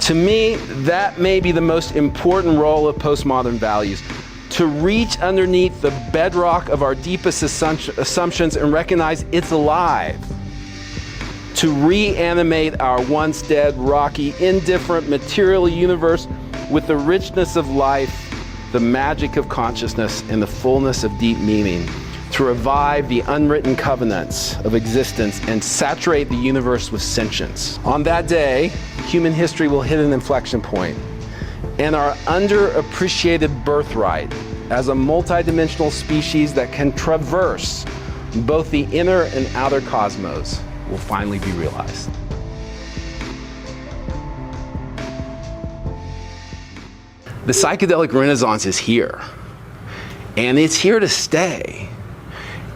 To me, that may be the most important role of postmodern values, to reach underneath the bedrock of our deepest assumptions and recognize it's alive, to reanimate our once dead, rocky, indifferent, material universe with the richness of life, the magic of consciousness, and the fullness of deep meaning, to revive the unwritten covenants of existence and saturate the universe with sentience. On that day, human history will hit an inflection point, and our underappreciated birthright as a multidimensional species that can traverse both the inner and outer cosmos will finally be realized. The psychedelic renaissance is here, and it's here to stay.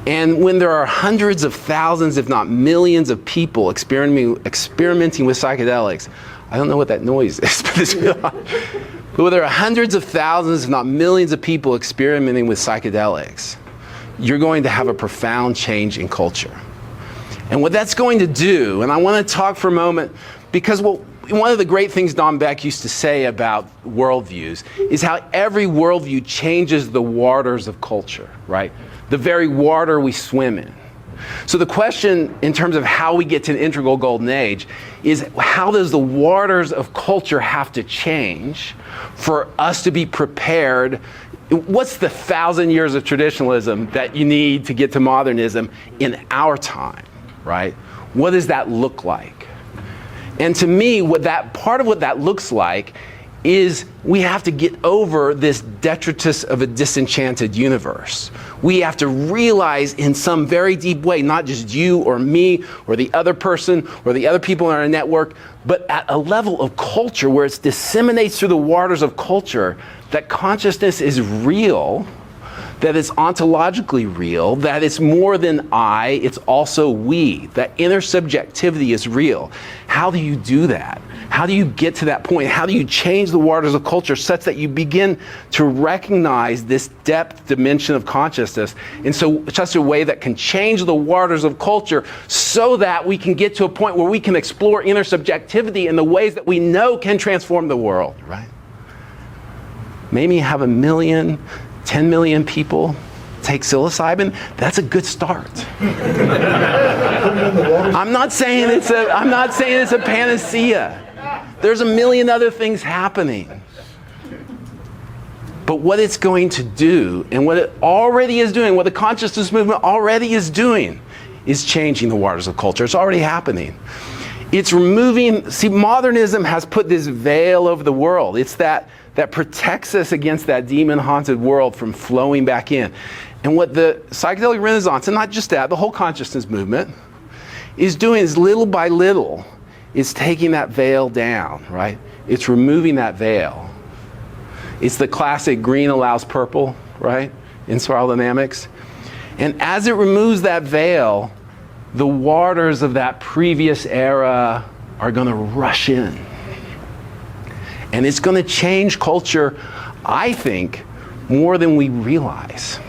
And when there are hundreds of thousands, if not millions of people experimenting with psychedelics, I don't know what that noise is, but it's real. But when there are hundreds of thousands, if not millions of people experimenting with psychedelics, you're going to have a profound change in culture. And what that's going to do, and I want to talk for a moment, because one of the great things Don Beck used to say about worldviews is how every worldview changes the waters of culture, right? The very water we swim in. So the question in terms of how we get to an integral golden age is, how does the waters of culture have to change for us to be prepared? What's the 1,000 years of traditionalism that you need to get to modernism in our time, right? What does that look like? And to me, part of what that looks like is we have to get over this detritus of a disenchanted universe. We have to realize in some very deep way, not just you or me or the other person or the other people in our network, but at a level of culture where it disseminates through the waters of culture, that consciousness is real, that it's ontologically real, that it's more than I, it's also we, that inner subjectivity is real. How do you do that? How do you get to that point? How do you change the waters of culture such that you begin to recognize this depth dimension of consciousness in such a way that can change the waters of culture so that we can get to a point where we can explore inner subjectivity in the ways that we know can transform the world, right? Maybe you have 1 million, 10 million people take psilocybin. That's a good start. I'm not saying it's a panacea. There's 1 million other things happening. But what it's going to do, and what it already is doing, what the consciousness movement already is doing, is changing the waters of culture. It's already happening. It's removing, modernism has put this veil over the world. It's that protects us against that demon-haunted world from flowing back in. And what the psychedelic renaissance, and not just that, the whole consciousness movement, is doing is little by little, is taking that veil down, right? It's removing that veil. It's the classic green allows purple, right? In spiral dynamics. And as it removes that veil, the waters of that previous era are going to rush in. And it's going to change culture, I think, more than we realize.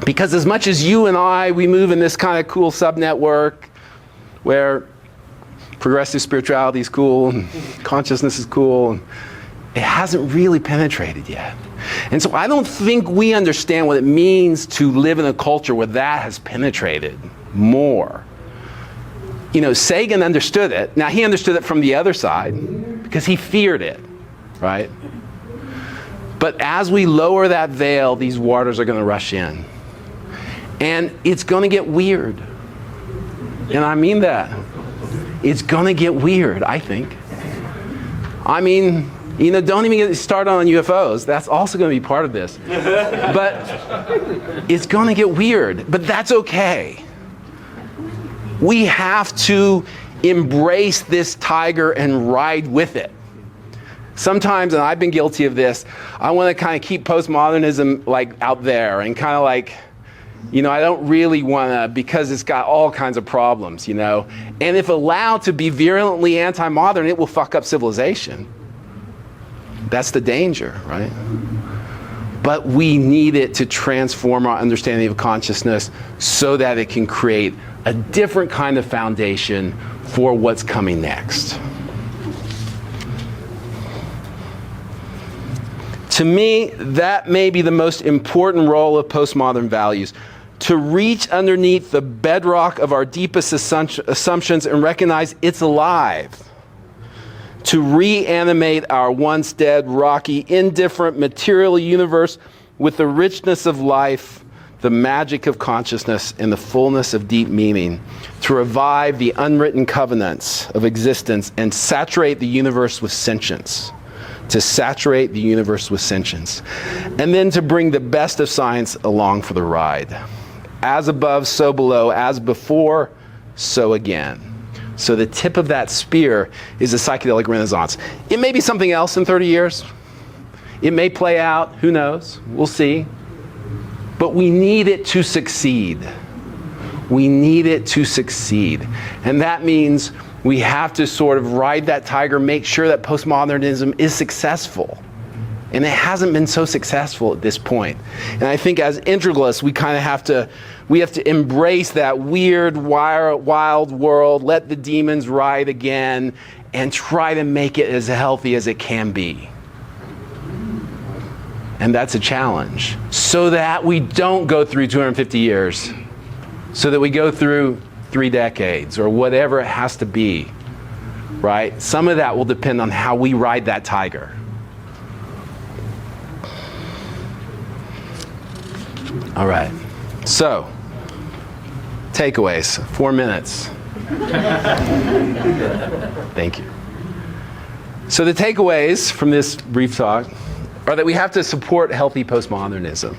Because as much as you and I, we move in this kind of cool sub-network where progressive spirituality is cool and consciousness is cool, and it hasn't really penetrated yet. And so I don't think we understand what it means to live in a culture where that has penetrated more. You know, Sagan understood it. Now, he understood it from the other side because he feared it, right? But as we lower that veil, these waters are going to rush in. And it's going to get weird. And I mean that. It's going to get weird, I think. I mean, you know, don't even get started on UFOs. That's also going to be part of this. But it's going to get weird. But that's okay. We have to embrace this tiger and ride with it. Sometimes, and I've been guilty of this, I want to kind of keep postmodernism like out there and kind of like, you know, I don't really want to, because it's got all kinds of problems, you know. And if allowed to be virulently anti-modern, it will fuck up civilization. That's the danger, right? But we need it to transform our understanding of consciousness so that it can create a different kind of foundation for what's coming next. To me, that may be the most important role of postmodern values, to reach underneath the bedrock of our deepest assumptions and recognize it's alive, to reanimate our once dead, rocky, indifferent, material universe with the richness of life, the magic of consciousness, and the fullness of deep meaning, to revive the unwritten covenants of existence and saturate the universe with sentience. To saturate the universe with sentience. And then to bring the best of science along for the ride. As above, so below, as before, so again. So the tip of that spear is the psychedelic renaissance. It may be something else in 30 years. It may play out, who knows, we'll see. But we need it to succeed. We need it to succeed. And that means we have to sort of ride that tiger, make sure that postmodernism is successful. And it hasn't been so successful at this point. And I think as integralists, we kind of have to embrace that weird, wild world, let the demons ride again, and try to make it as healthy as it can be. And that's a challenge. So that we don't go through 250 years. So that we go through 3 decades or whatever it has to be, right? Some of that will depend on how we ride that tiger. All right, so takeaways, 4 minutes. Thank you. So the takeaways from this brief talk are that we have to support healthy postmodernism,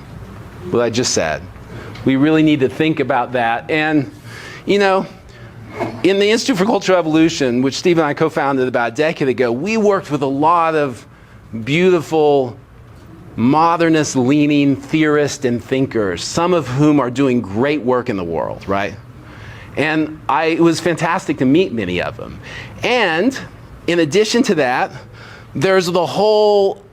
what I just said. We really need to think about that. And you know, in the Institute for Cultural Evolution, which Steve and I co-founded about a decade ago, we worked with a lot of beautiful, modernist-leaning theorists and thinkers, some of whom are doing great work in the world, right? And it was fantastic to meet many of them. And in addition to that, there's the whole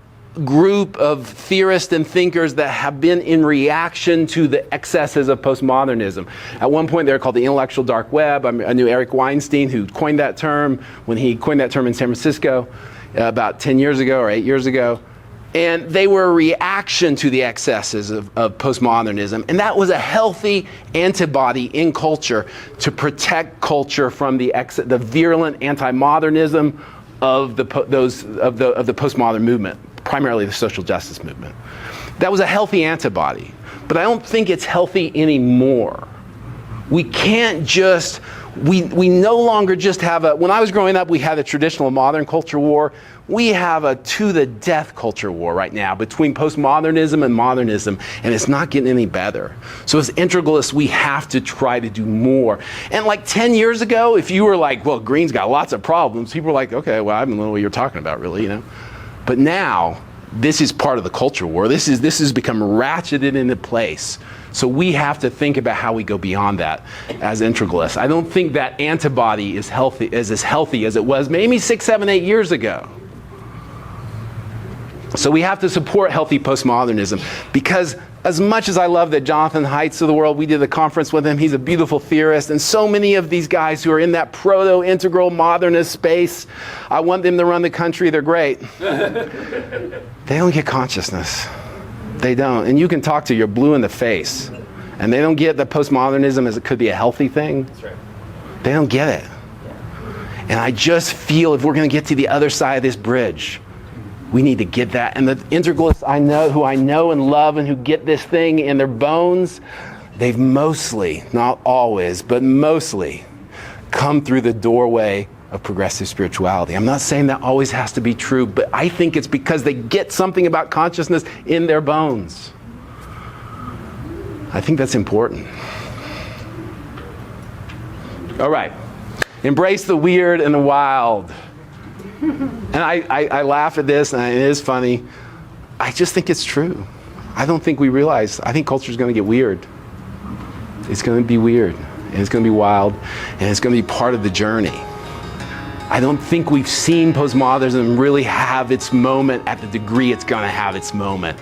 group of theorists and thinkers that have been in reaction to the excesses of postmodernism. At one point they were called the intellectual dark web. I knew Eric Weinstein, who coined that term when he coined that term in San Francisco about 10 years ago or 8 years ago. And they were a reaction to the excesses of postmodernism. And that was a healthy antibody in culture to protect culture from the virulent anti-modernism of the postmodern movement, primarily the social justice movement. That was a healthy antibody, but I don't think it's healthy anymore. We can't just, we no longer just have when I was growing up, we had a traditional modern culture war. We have a to the death culture war right now between postmodernism and modernism, and it's not getting any better. So as integralists, we have to try to do more. And like 10 years ago, if you were like, well, green's got lots of problems, people were like, okay, well, I don't know what you're talking about really, you know. But now, this is part of the culture war. This has become ratcheted into place. So we have to think about how we go beyond that as integralists. I don't think that antibody is as healthy as it was maybe 6, 7, 8 years ago. So we have to support healthy postmodernism, because as much as I love that Jonathan Haidt's of the world, we did a conference with him, he's a beautiful theorist, and so many of these guys who are in that proto-integral modernist space, I want them to run the country, they're great. They don't get consciousness. They don't. And you can talk to, you're blue in the face, and they don't get that postmodernism as it could be a healthy thing. That's right. They don't get it. And I just feel if we're going to get to the other side of this bridge, we need to get that. And the integralists who I know and love and who get this thing in their bones, they've mostly, not always, but mostly come through the doorway of progressive spirituality. I'm not saying that always has to be true, but I think it's because they get something about consciousness in their bones. I think that's important. All right. Embrace the weird and the wild. And I laugh at this, and it is funny. I just think it's true. I don't think we realize. I think culture is going to get weird. It's going to be weird, and it's going to be wild, and it's going to be part of the journey. I don't think we've seen postmodernism really have its moment at the degree it's going to have its moment.